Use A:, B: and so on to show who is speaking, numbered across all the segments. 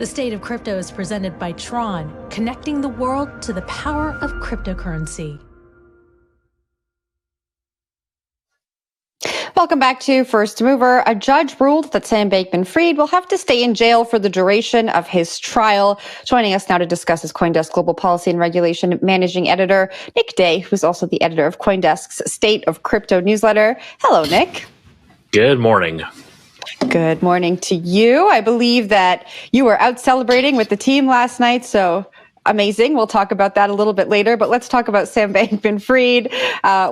A: The State of Crypto is presented by Tron, connecting the world to the power of cryptocurrency.
B: Welcome back to First Mover. A judge ruled that Sam Bankman-Fried will have to stay in jail for the duration of his trial. Joining us now to discuss is CoinDesk Global Policy and Regulation Managing Editor Nick Day, who's also the editor of CoinDesk's State of Crypto newsletter. Hello, Nick.
C: Good morning.
B: Good morning to you. I believe that you were out celebrating with the team last night, so amazing. We'll talk about that a little bit later, but let's talk about Sam Bankman-Fried.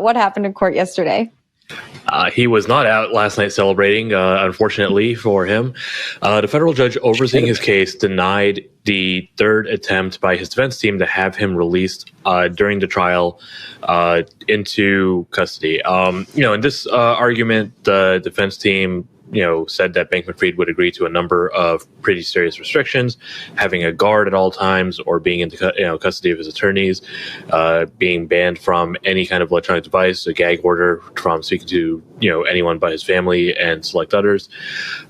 B: What happened in court yesterday?
C: He was not out last night celebrating, unfortunately for him. The federal judge overseeing his case denied the third attempt by his defense team to have him released during the trial into custody. In this argument, the defense team said that Bankman-Fried would agree to a number of pretty serious restrictions, having a guard at all times, or being in custody of his attorneys, being banned from any kind of electronic device, a gag order from speaking to anyone but his family and select others.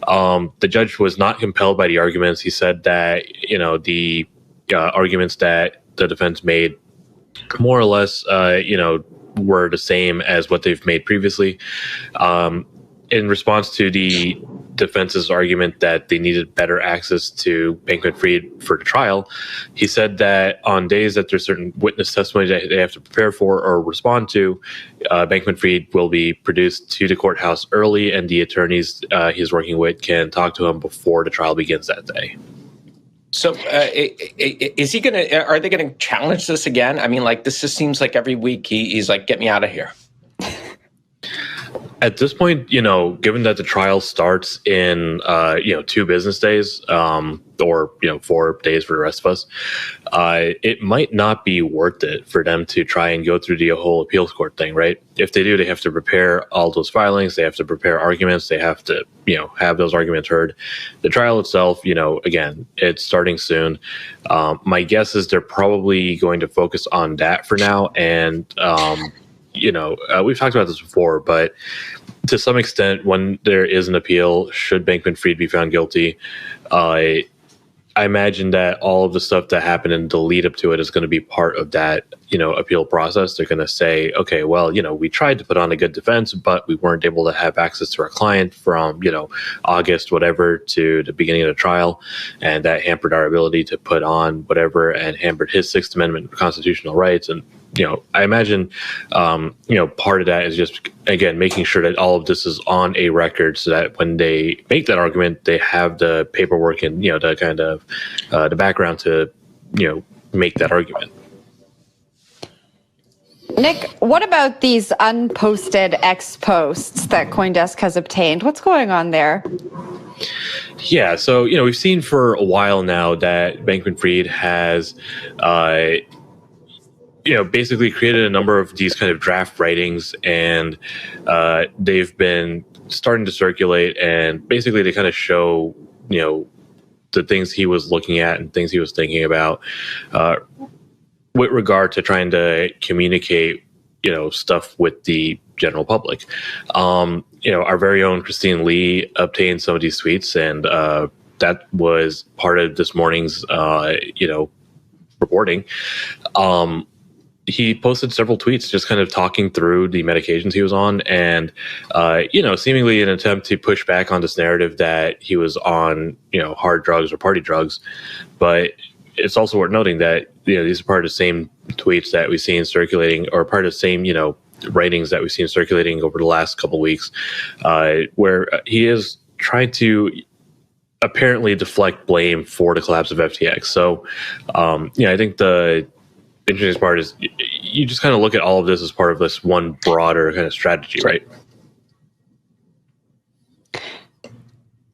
C: The judge was not compelled by the arguments. He said that the arguments that the defense made more or less were the same as what they've made previously. In response to the defense's argument that they needed better access to Bankman-Fried for the trial, he said that on days that there's certain witness testimony that they have to prepare for or respond to, Bankman-Fried will be produced to the courthouse early, and the attorneys he's working with can talk to him before the trial begins that day.
D: So is he are they going to challenge this again? I mean, this just seems like every week he's like, get me out of here.
C: At this point, given that the trial starts in, 2 business days, or 4 days for the rest of us, it might not be worth it for them to try and go through the whole appeals court thing, right? If they do, they have to prepare all those filings, they have to prepare arguments, they have to, have those arguments heard. The trial itself, again, it's starting soon. My guess is they're probably going to focus on that for now, and we've talked about this before, but to some extent, when there is an appeal, should Bankman-Fried be found guilty, I imagine that all of the stuff that happened in the lead up to it is going to be part of that, appeal process. They're going to say, okay, well, we tried to put on a good defense, but we weren't able to have access to our client from, August, whatever, to the beginning of the trial. And that hampered our ability to put on whatever and hampered his Sixth Amendment constitutional rights. And I imagine, part of that is just, again, making sure that all of this is on a record so that when they make that argument, they have the paperwork and, the kind of the background to, make that argument.
B: Nick, what about these unposted X posts that CoinDesk has obtained? What's going on there?
C: Yeah, so, we've seen for a while now that Bankman-Fried has, basically created a number of these kind of draft writings, and they've been starting to circulate, and basically they kind of show, the things he was looking at and things he was thinking about with regard to trying to communicate, stuff with the general public. Our very own Christine Lee obtained some of these tweets, and that was part of this morning's, reporting. He posted several tweets just kind of talking through the medications he was on, and, seemingly an attempt to push back on this narrative that he was on, hard drugs or party drugs. But it's also worth noting that, these are part of the same tweets that we've seen circulating, or part of the same, writings that we've seen circulating over the last couple of weeks, where he is trying to apparently deflect blame for the collapse of FTX. So, I think the interesting part is you just kind of look at all of this as part of this one broader kind of strategy, right?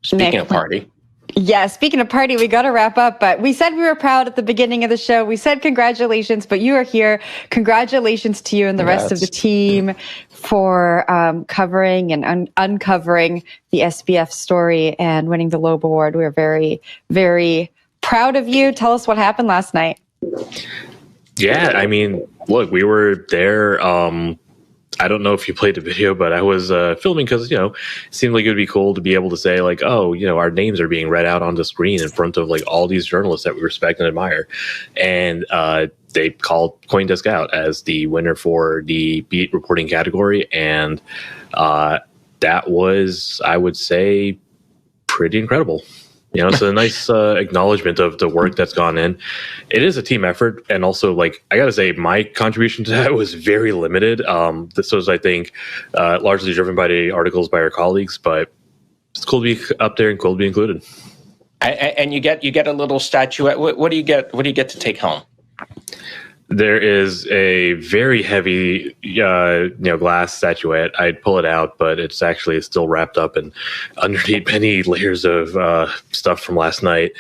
D: Speaking of party.
B: Yeah, speaking of party, we got to wrap up, but we said we were proud at the beginning of the show. We said congratulations, but you are here. Congratulations to you and the rest of the team for covering and uncovering the SBF story and winning the Loeb Award. We are very, very proud of you. Tell us what happened last night.
C: Yeah, I mean, look, we were there I don't know if you played the video, but I was filming because, it seemed like it would be cool to be able to say like, oh, our names are being read out on the screen in front of like all these journalists that we respect and admire. And they called CoinDesk out as the winner for the beat reporting category. And that was, I would say, pretty incredible. It's a nice acknowledgement of the work that's gone in. It is a team effort. And also, like, I got to say, my contribution to that was very limited. This was, I think, largely driven by the articles by our colleagues, but it's cool to be up there and cool to be included.
D: And you get a little statuette. What do you get? What do you get to take home?
C: There is a very heavy, glass statuette. I'd pull it out, but it's actually still wrapped up and underneath many layers of stuff from last night.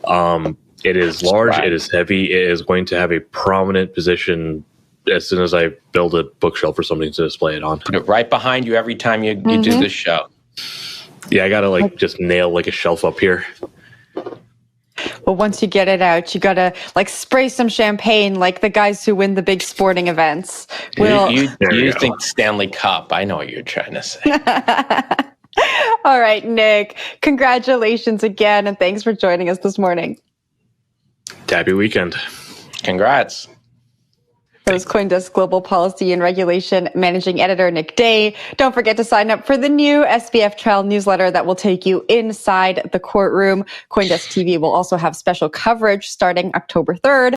C: It is large. Right. It is heavy. It is going to have a prominent position as soon as I build a bookshelf or something to display it on. Put
D: it right behind you every time you do this show.
C: Yeah, I gotta just nail like a shelf up here.
B: Well, once you get it out, you gotta spray some champagne like the guys who win the big sporting events.
D: You think Stanley Cup. I know what you're trying to say.
B: All right, Nick, congratulations again, and thanks for joining us this morning.
C: Happy weekend.
D: Congrats.
B: That was CoinDesk Global Policy and Regulation Managing Editor Nick Day. Don't forget to sign up for the new SBF Trial newsletter that will take you inside the courtroom. CoinDesk TV will also have special coverage starting October 3rd.